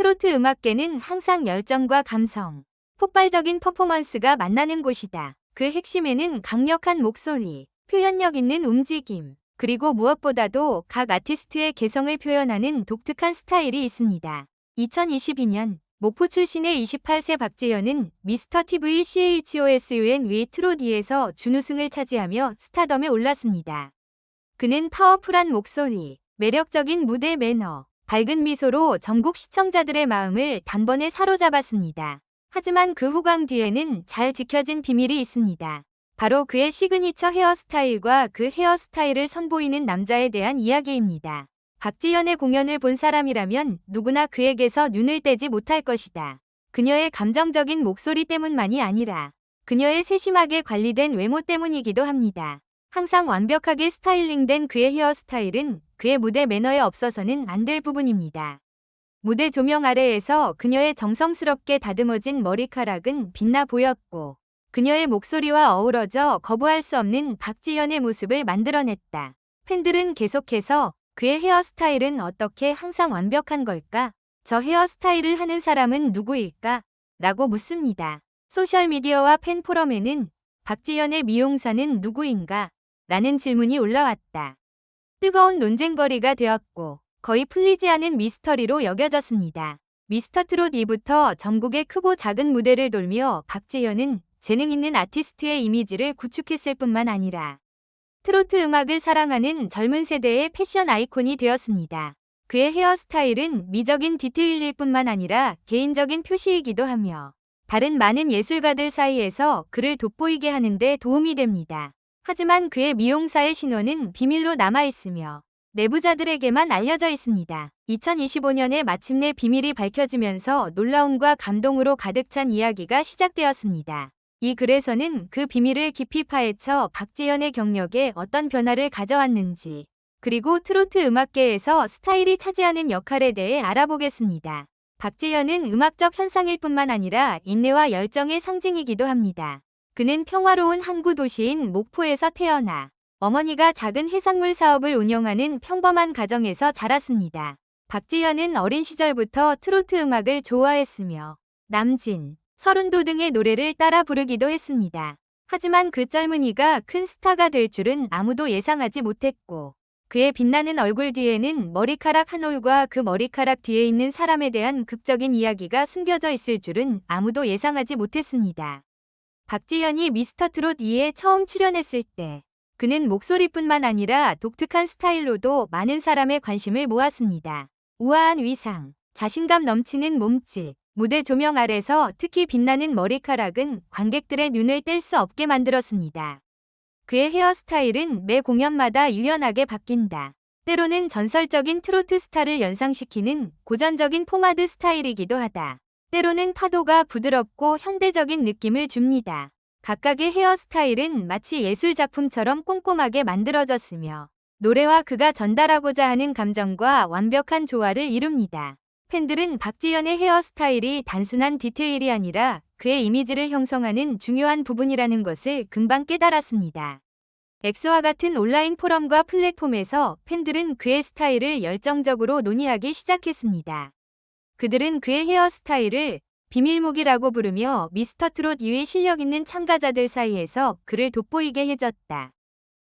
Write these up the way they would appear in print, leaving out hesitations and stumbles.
트로트 음악계는 항상 열정과 감성, 폭발적인 퍼포먼스가 만나는 곳이다. 그 핵심에는 강력한 목소리, 표현력 있는 움직임, 그리고 무엇보다도 각 아티스트의 개성을 표현하는 독특한 스타일이 있습니다. 2022년 목포 출신의 28세 박지현은 미스터 TV CHOSUN 위 트롯2에서 준우승을 차지하며 스타덤에 올랐습니다. 그는 파워풀한 목소리, 매력적인 무대 매너, 밝은 미소로 전국 시청자들의 마음을 단번에 사로잡았습니다. 하지만 그 후광 뒤에는 잘 지켜진 비밀이 있습니다. 바로 그의 시그니처 헤어스타일과 그 헤어스타일을 선보이는 남자에 대한 이야기입니다. 박지현의 공연을 본 사람이라면 누구나 그에게서 눈을 떼지 못할 것이다. 그녀의 감정적인 목소리 때문만이 아니라 그녀의 세심하게 관리된 외모 때문이기도 합니다. 항상 완벽하게 스타일링된 그의 헤어스타일은 그의 무대 매너에 없어서는 안 될 부분입니다. 무대 조명 아래에서 그녀의 정성스럽게 다듬어진 머리카락은 빛나 보였고 그녀의 목소리와 어우러져 거부할 수 없는 박지현의 모습을 만들어냈다. 팬들은 계속해서 그의 헤어스타일은 어떻게 항상 완벽한 걸까? 저 헤어스타일을 하는 사람은 누구일까? 라고 묻습니다. 소셜미디어와 팬포럼에는 박지현의 미용사는 누구인가? 라는 질문이 올라왔다. 뜨거운 논쟁거리가 되었고 거의 풀리지 않은 미스터리로 여겨졌습니다. 미스터트롯 2부터 전국의 크고 작은 무대를 돌며 박지현은 재능 있는 아티스트의 이미지를 구축했을 뿐만 아니라 트로트 음악을 사랑하는 젊은 세대의 패션 아이콘이 되었습니다. 그의 헤어스타일은 미적인 디테일일 뿐만 아니라 개인적인 표시이기도 하며 다른 많은 예술가들 사이에서 그를 돋보이게 하는 데 도움이 됩니다. 하지만 그의 미용사의 신원은 비밀로 남아있으며 내부자들에게만 알려져 있습니다. 2025년에 마침내 비밀이 밝혀지면서 놀라움과 감동으로 가득 찬 이야기가 시작되었습니다. 이 글에서는 그 비밀을 깊이 파헤쳐 박지현의 경력에 어떤 변화를 가져왔는지, 그리고 트로트 음악계에서 스타일이 차지하는 역할에 대해 알아보겠습니다. 박지현은 음악적 현상일 뿐만 아니라 인내와 열정의 상징이기도 합니다. 그는 평화로운 항구 도시인 목포에서 태어나 어머니가 작은 해산물 사업을 운영하는 평범한 가정에서 자랐습니다. 박지현은 어린 시절부터 트로트 음악을 좋아했으며 남진, 서른도 등의 노래를 따라 부르기도 했습니다. 하지만 그 젊은이가 큰 스타가 될 줄은 아무도 예상하지 못했고 그의 빛나는 얼굴 뒤에는 머리카락 한 올과 그 머리카락 뒤에 있는 사람에 대한 극적인 이야기가 숨겨져 있을 줄은 아무도 예상하지 못했습니다. 박지현이 미스터트롯 2에 처음 출연했을 때 그는 목소리뿐만 아니라 독특한 스타일로도 많은 사람의 관심을 모았습니다. 우아한 위상, 자신감 넘치는 몸짓, 무대 조명 아래서 특히 빛나는 머리카락은 관객들의 눈을 뗄 수 없게 만들었습니다. 그의 헤어스타일은 매 공연마다 유연하게 바뀐다. 때로는 전설적인 트로트 스타를 연상시키는 고전적인 포마드 스타일이기도 하다. 때로는 파도가 부드럽고 현대적인 느낌을 줍니다. 각각의 헤어스타일은 마치 예술작품처럼 꼼꼼하게 만들어졌으며 노래와 그가 전달하고자 하는 감정과 완벽한 조화를 이룹니다. 팬들은 박지현의 헤어스타일이 단순한 디테일이 아니라 그의 이미지를 형성하는 중요한 부분이라는 것을 금방 깨달았습니다. 엑스와 같은 온라인 포럼과 플랫폼에서 팬들은 그의 스타일을 열정적으로 논의하기 시작했습니다. 그들은 그의 헤어스타일을 비밀무기라고 부르며 미스터트롯 2위 실력 있는 참가자들 사이에서 그를 돋보이게 해줬다.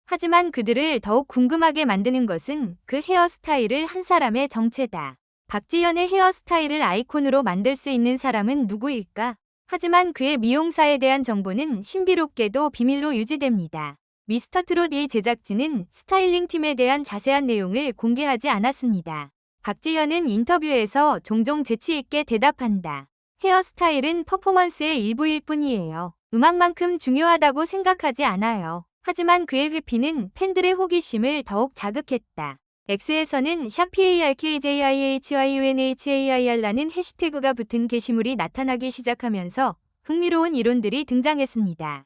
하지만 그들을 더욱 궁금하게 만드는 것은 그 헤어스타일을 한 사람의 정체다. 박지현의 헤어스타일을 아이콘으로 만들 수 있는 사람은 누구일까? 하지만 그의 미용사에 대한 정보는 신비롭게도 비밀로 유지됩니다. 미스터트롯 2 제작진은 스타일링 팀에 대한 자세한 내용을 공개하지 않았습니다. 박지현은 인터뷰에서 종종 재치 있게 대답한다. 헤어스타일은 퍼포먼스의 일부일 뿐이에요. 음악만큼 중요하다고 생각하지 않아요. 하지만 그의 회피는 팬들의 호기심을 더욱 자극했다. X에서는 #PARKJIHYUNHAIR라는 해시태그가 붙은 게시물이 나타나기 시작하면서 흥미로운 이론들이 등장했습니다.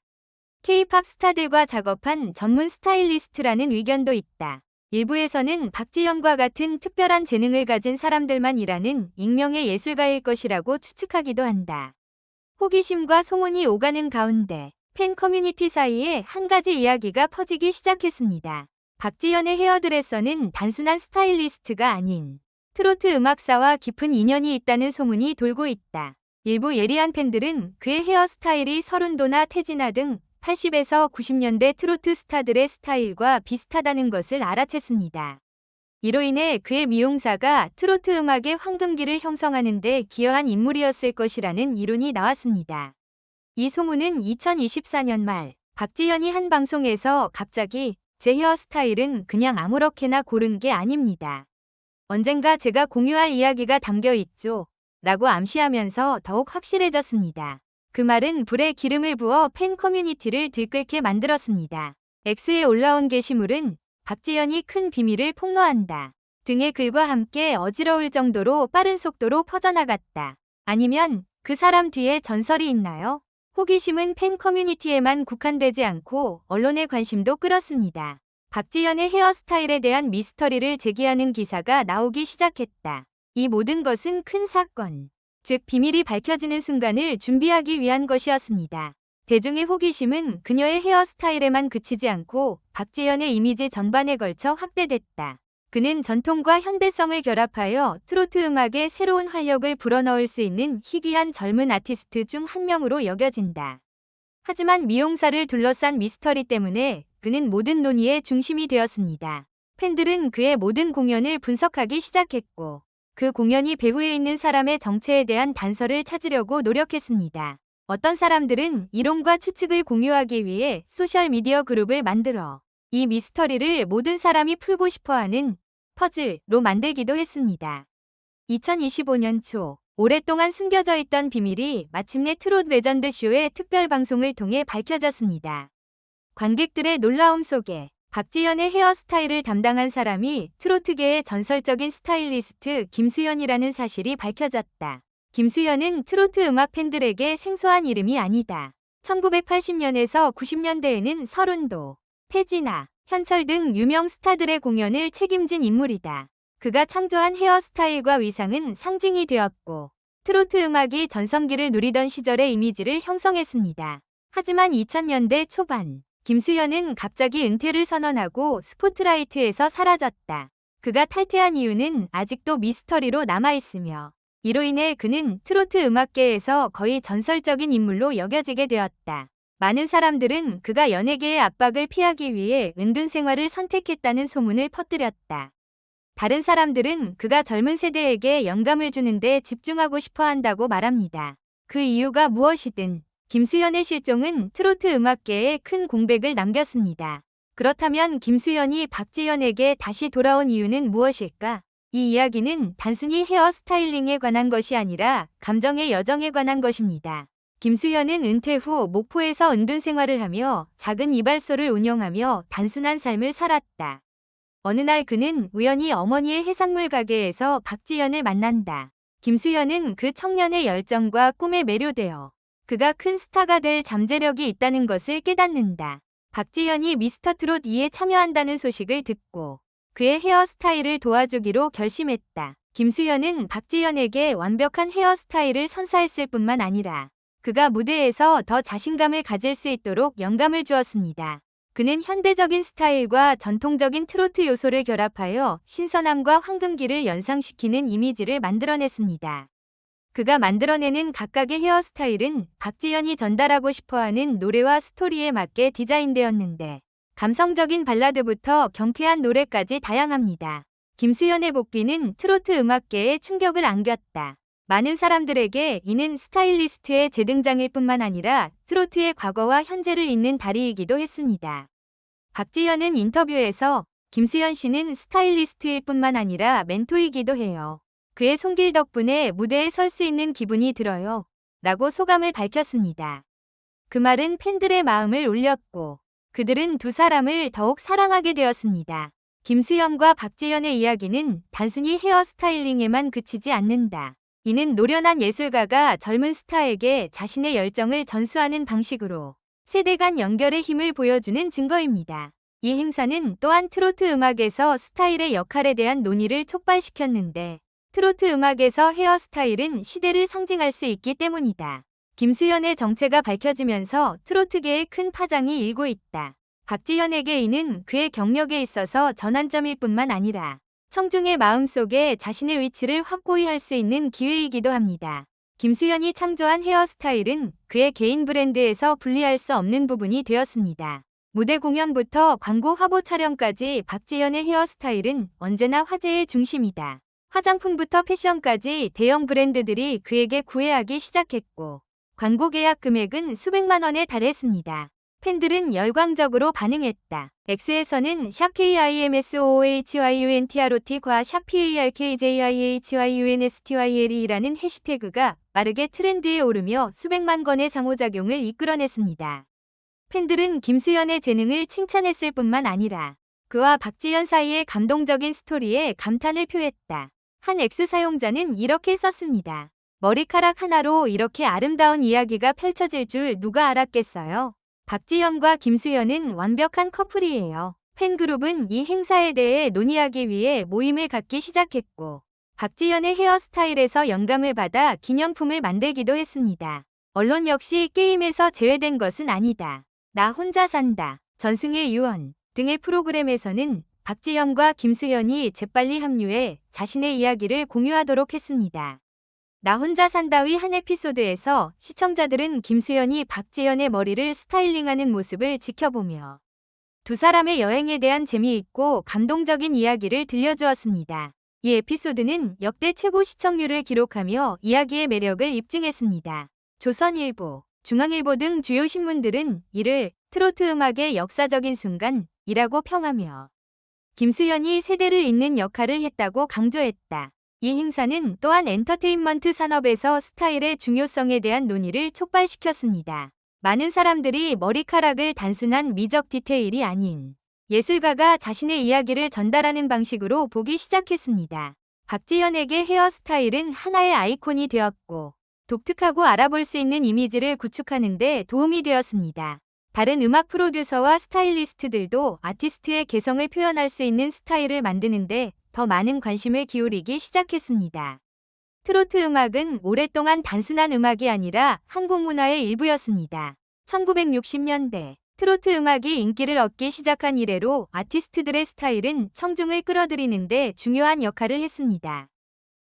K-팝 스타들과 작업한 전문 스타일리스트라는 의견도 있다. 일부에서는 박지현과 같은 특별한 재능을 가진 사람들만 일하는 익명의 예술가일 것이라고 추측하기도 한다. 호기심과 소문이 오가는 가운데 팬 커뮤니티 사이에 한 가지 이야기가 퍼지기 시작했습니다. 박지현의 헤어드레서는 단순한 스타일리스트가 아닌 트로트 음악사와 깊은 인연이 있다는 소문이 돌고 있다. 일부 예리한 팬들은 그의 헤어스타일이 서른도나 태진아 등 80에서 90년대 트로트 스타들의 스타일과 비슷하다는 것을 알아챘습니다. 이로 인해 그의 미용사가 트로트 음악의 황금기를 형성하는 데 기여한 인물이었을 것이라는 이론이 나왔습니다. 이 소문은 2024년 말 박지현이 한 방송에서 갑자기 제 헤어스타일은 그냥 아무렇게나 고른 게 아닙니다. 언젠가 제가 공유할 이야기가 담겨 있죠. 라고 암시하면서 더욱 확실해졌습니다. 그 말은 불에 기름을 부어 팬 커뮤니티를 들끓게 만들었습니다. X에 올라온 게시물은 박지현이 큰 비밀을 폭로한다 등의 글과 함께 어지러울 정도로 빠른 속도로 퍼져나갔다. 아니면 그 사람 뒤에 전설이 있나요? 호기심은 팬 커뮤니티에만 국한되지 않고 언론의 관심도 끌었습니다. 박지현의 헤어스타일에 대한 미스터리를 제기하는 기사가 나오기 시작했다. 이 모든 것은 큰 사건, 즉 비밀이 밝혀지는 순간을 준비하기 위한 것이었습니다. 대중의 호기심은 그녀의 헤어스타일에만 그치지 않고 박지현의 이미지 전반에 걸쳐 확대됐다. 그는 전통과 현대성을 결합하여 트로트 음악에 새로운 활력을 불어넣을 수 있는 희귀한 젊은 아티스트 중 한 명으로 여겨진다. 하지만 미용사를 둘러싼 미스터리 때문에 그는 모든 논의의 중심이 되었습니다. 팬들은 그의 모든 공연을 분석하기 시작했고 그 공연이 배후에 있는 사람의 정체에 대한 단서를 찾으려고 노력했습니다. 어떤 사람들은 이론과 추측을 공유하기 위해 소셜미디어 그룹을 만들어 이 미스터리를 모든 사람이 풀고 싶어하는 퍼즐로 만들기도 했습니다. 2025년 초 오랫동안 숨겨져 있던 비밀이 마침내 트롯 레전드 쇼의 특별 방송을 통해 밝혀졌습니다. 관객들의 놀라움 속에 박지현의 헤어스타일을 담당한 사람이 트로트계의 전설적인 스타일리스트 김수현이라는 사실이 밝혀졌다. 김수현은 트로트 음악 팬들에게 생소한 이름이 아니다. 1980년에서 90년대에는 서른도, 태진아, 현철 등 유명 스타들의 공연을 책임진 인물이다. 그가 창조한 헤어스타일과 위상은 상징이 되었고 트로트 음악이 전성기를 누리던 시절의 이미지를 형성했습니다. 하지만 2000년대 초반 김수현은 갑자기 은퇴를 선언하고 스포트라이트에서 사라졌다. 그가 탈퇴한 이유는 아직도 미스터리로 남아있으며 이로 인해 그는 트로트 음악계에서 거의 전설적인 인물로 여겨지게 되었다. 많은 사람들은 그가 연예계의 압박을 피하기 위해 은둔 생활을 선택했다는 소문을 퍼뜨렸다. 다른 사람들은 그가 젊은 세대에게 영감을 주는 데 집중하고 싶어 한다고 말합니다. 그 이유가 무엇이든 김수현의 실종은 트로트 음악계에 큰 공백을 남겼습니다. 그렇다면 김수현이 박지현에게 다시 돌아온 이유는 무엇일까? 이 이야기는 단순히 헤어스타일링에 관한 것이 아니라 감정의 여정에 관한 것입니다. 김수현은 은퇴 후 목포에서 은둔 생활을 하며 작은 이발소를 운영하며 단순한 삶을 살았다. 어느 날 그는 우연히 어머니의 해산물 가게에서 박지현을 만난다. 김수현은 그 청년의 열정과 꿈에 매료되어 그가 큰 스타가 될 잠재력이 있다는 것을 깨닫는다. 박지현이 미스터 트롯 2에 참여한다는 소식을 듣고 그의 헤어스타일을 도와주기로 결심했다. 김수현은 박지현에게 완벽한 헤어스타일을 선사했을 뿐만 아니라 그가 무대에서 더 자신감을 가질 수 있도록 영감을 주었습니다. 그는 현대적인 스타일과 전통적인 트로트 요소를 결합하여 신선함과 황금기를 연상시키는 이미지를 만들어냈습니다. 그가 만들어내는 각각의 헤어스타일은 박지현이 전달하고 싶어하는 노래와 스토리에 맞게 디자인되었는데 감성적인 발라드부터 경쾌한 노래까지 다양합니다. 김수현의 복귀는 트로트 음악계에 충격을 안겼다. 많은 사람들에게 이는 스타일리스트의 재등장일 뿐만 아니라 트로트의 과거와 현재를 잇는 다리이기도 했습니다. 박지현은 인터뷰에서 김수현 씨는 스타일리스트일 뿐만 아니라 멘토이기도 해요. 그의 손길 덕분에 무대에 설 수 있는 기분이 들어요. 라고 소감을 밝혔습니다. 그 말은 팬들의 마음을 울렸고 그들은 두 사람을 더욱 사랑하게 되었습니다. 김수현과 박지현의 이야기는 단순히 헤어스타일링에만 그치지 않는다. 이는 노련한 예술가가 젊은 스타에게 자신의 열정을 전수하는 방식으로 세대 간 연결의 힘을 보여주는 증거입니다. 이 행사는 또한 트로트 음악에서 스타일의 역할에 대한 논의를 촉발시켰는데 트로트 음악에서 헤어스타일은 시대를 상징할 수 있기 때문이다. 김수현의 정체가 밝혀지면서 트로트계에 큰 파장이 일고 있다. 박지현에게 이는 그의 경력에 있어서 전환점일 뿐만 아니라 청중의 마음속에 자신의 위치를 확고히 할 수 있는 기회이기도 합니다. 김수현이 창조한 헤어스타일은 그의 개인 브랜드에서 분리할 수 없는 부분이 되었습니다. 무대 공연부터 광고 화보 촬영까지 박지현의 헤어스타일은 언제나 화제의 중심이다. 화장품부터 패션까지 대형 브랜드들이 그에게 구애하기 시작했고 광고 계약 금액은 수백만 원에 달했습니다. 팬들은 열광적으로 반응했다. X에서는 샵KIMSOOHYUNTROT과 샵PARKJIHYUNSTYLE라는 해시태그가 빠르게 트렌드에 오르며 수백만 건의 상호작용을 이끌어냈습니다. 팬들은 김수현의 재능을 칭찬했을 뿐만 아니라 그와 박지현 사이의 감동적인 스토리에 감탄을 표했다. 한 X 사용자는 이렇게 썼습니다. 머리카락 하나로 이렇게 아름다운 이야기가 펼쳐질 줄 누가 알았겠어요? 박지현과 김수현은 완벽한 커플이에요. 팬그룹은 이 행사에 대해 논의하기 위해 모임을 갖기 시작했고 박지현의 헤어스타일에서 영감을 받아 기념품을 만들기도 했습니다. 언론 역시 게임에서 제외된 것은 아니다. 나 혼자 산다, 전승의 유언 등의 프로그램에서는 박지현과 김수현이 재빨리 합류해 자신의 이야기를 공유하도록 했습니다. 나 혼자 산다의 한 에피소드에서 시청자들은 김수현이 박지현의 머리를 스타일링하는 모습을 지켜보며 두 사람의 여행에 대한 재미있고 감동적인 이야기를 들려주었습니다. 이 에피소드는 역대 최고 시청률을 기록하며 이야기의 매력을 입증했습니다. 조선일보, 중앙일보 등 주요 신문들은 이를 트로트 음악의 역사적인 순간이라고 평하며 김수현이 세대를 잇는 역할을 했다고 강조했다. 이 행사는 또한 엔터테인먼트 산업에서 스타일의 중요성에 대한 논의를 촉발시켰습니다. 많은 사람들이 머리카락을 단순한 미적 디테일이 아닌 예술가가 자신의 이야기를 전달하는 방식으로 보기 시작했습니다. 박지현에게 헤어스타일은 하나의 아이콘이 되었고 독특하고 알아볼 수 있는 이미지를 구축하는 데 도움이 되었습니다. 다른 음악 프로듀서와 스타일리스트들도 아티스트의 개성을 표현할 수 있는 스타일을 만드는데 더 많은 관심을 기울이기 시작했습니다. 트로트 음악은 오랫동안 단순한 음악이 아니라 한국 문화의 일부였습니다. 1960년대 트로트 음악이 인기를 얻기 시작한 이래로 아티스트들의 스타일은 청중을 끌어들이는 데 중요한 역할을 했습니다.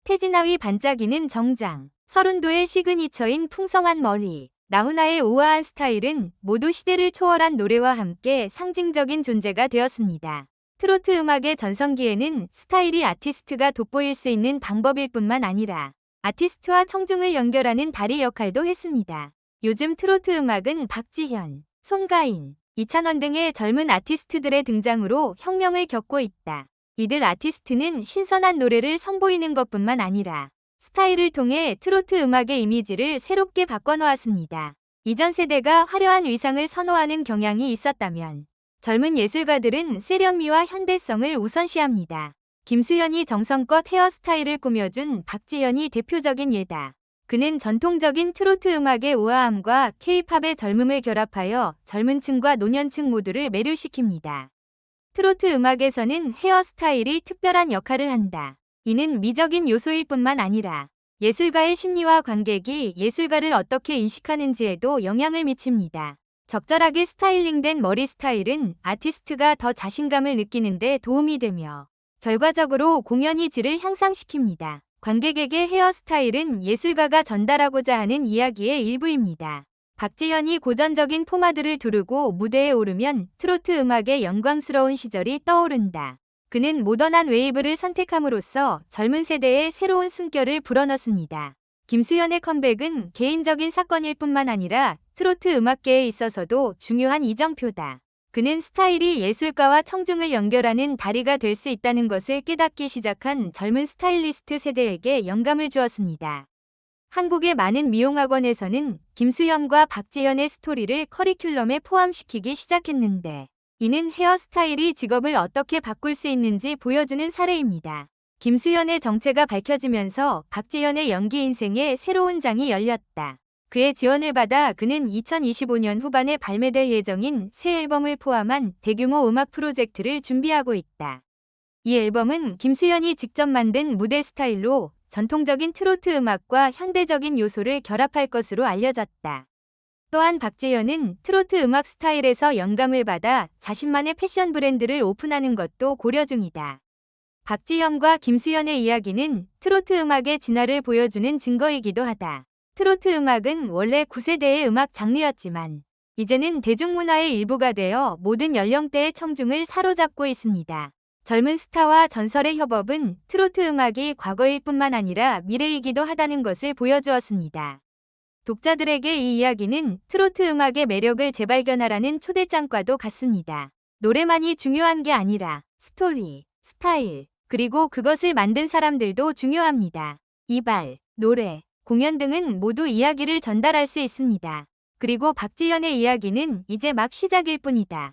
태진아의 반짝이는 정장, 서른도의 시그니처인 풍성한 머리, 나훈아의 우아한 스타일은 모두 시대를 초월한 노래와 함께 상징적인 존재가 되었습니다. 트로트 음악의 전성기에는 스타일이 아티스트가 돋보일 수 있는 방법일 뿐만 아니라 아티스트와 청중을 연결하는 다리 역할도 했습니다. 요즘 트로트 음악은 박지현, 송가인, 이찬원 등의 젊은 아티스트들의 등장으로 혁명을 겪고 있다. 이들 아티스트는 신선한 노래를 선보이는 것뿐만 아니라 스타일을 통해 트로트 음악의 이미지를 새롭게 바꿔놓았습니다. 이전 세대가 화려한 의상을 선호하는 경향이 있었다면 젊은 예술가들은 세련미와 현대성을 우선시합니다. 김수현이 정성껏 헤어스타일을 꾸며준 박지현이 대표적인 예다. 그는 전통적인 트로트 음악의 우아함과 K-팝의 젊음을 결합하여 젊은 층과 노년층 모두를 매료시킵니다. 트로트 음악에서는 헤어스타일이 특별한 역할을 한다. 이는 미적인 요소일 뿐만 아니라 예술가의 심리와 관객이 예술가를 어떻게 인식하는지에도 영향을 미칩니다. 적절하게 스타일링된 머리 스타일은 아티스트가 더 자신감을 느끼는 데 도움이 되며 결과적으로 공연의 질을 향상시킵니다. 관객에게 헤어스타일은 예술가가 전달하고자 하는 이야기의 일부입니다. 박지현이 고전적인 포마드를 두르고 무대에 오르면 트로트 음악의 영광스러운 시절이 떠오른다. 그는 모던한 웨이브를 선택함으로써 젊은 세대의 새로운 숨결을 불어넣습니다. 김수현의 컴백은 개인적인 사건일 뿐만 아니라 트로트 음악계에 있어서도 중요한 이정표다. 그는 스타일이 예술가와 청중을 연결하는 다리가 될 수 있다는 것을 깨닫기 시작한 젊은 스타일리스트 세대에게 영감을 주었습니다. 한국의 많은 미용학원에서는 김수현과 박지현의 스토리를 커리큘럼에 포함시키기 시작했는데 이는 헤어스타일이 직업을 어떻게 바꿀 수 있는지 보여주는 사례입니다. 김수현의 정체가 밝혀지면서 박지현의 연기 인생에 새로운 장이 열렸다. 그의 지원을 받아 그는 2025년 후반에 발매될 예정인 새 앨범을 포함한 대규모 음악 프로젝트를 준비하고 있다. 이 앨범은 김수현이 직접 만든 무대 스타일로 전통적인 트로트 음악과 현대적인 요소를 결합할 것으로 알려졌다. 또한 박지현은 트로트 음악 스타일에서 영감을 받아 자신만의 패션 브랜드를 오픈하는 것도 고려 중이다. 박지현과 김수현의 이야기는 트로트 음악의 진화를 보여주는 증거이기도 하다. 트로트 음악은 원래 9세대의 음악 장르였지만 이제는 대중문화의 일부가 되어 모든 연령대의 청중을 사로잡고 있습니다. 젊은 스타와 전설의 협업은 트로트 음악이 과거일 뿐만 아니라 미래이기도 하다는 것을 보여주었습니다. 독자들에게 이 이야기는 트로트 음악의 매력을 재발견하라는 초대장과도 같습니다. 노래만이 중요한 게 아니라 스토리, 스타일, 그리고 그것을 만든 사람들도 중요합니다. 이발, 노래, 공연 등은 모두 이야기를 전달할 수 있습니다. 그리고 박지현의 이야기는 이제 막 시작일 뿐이다.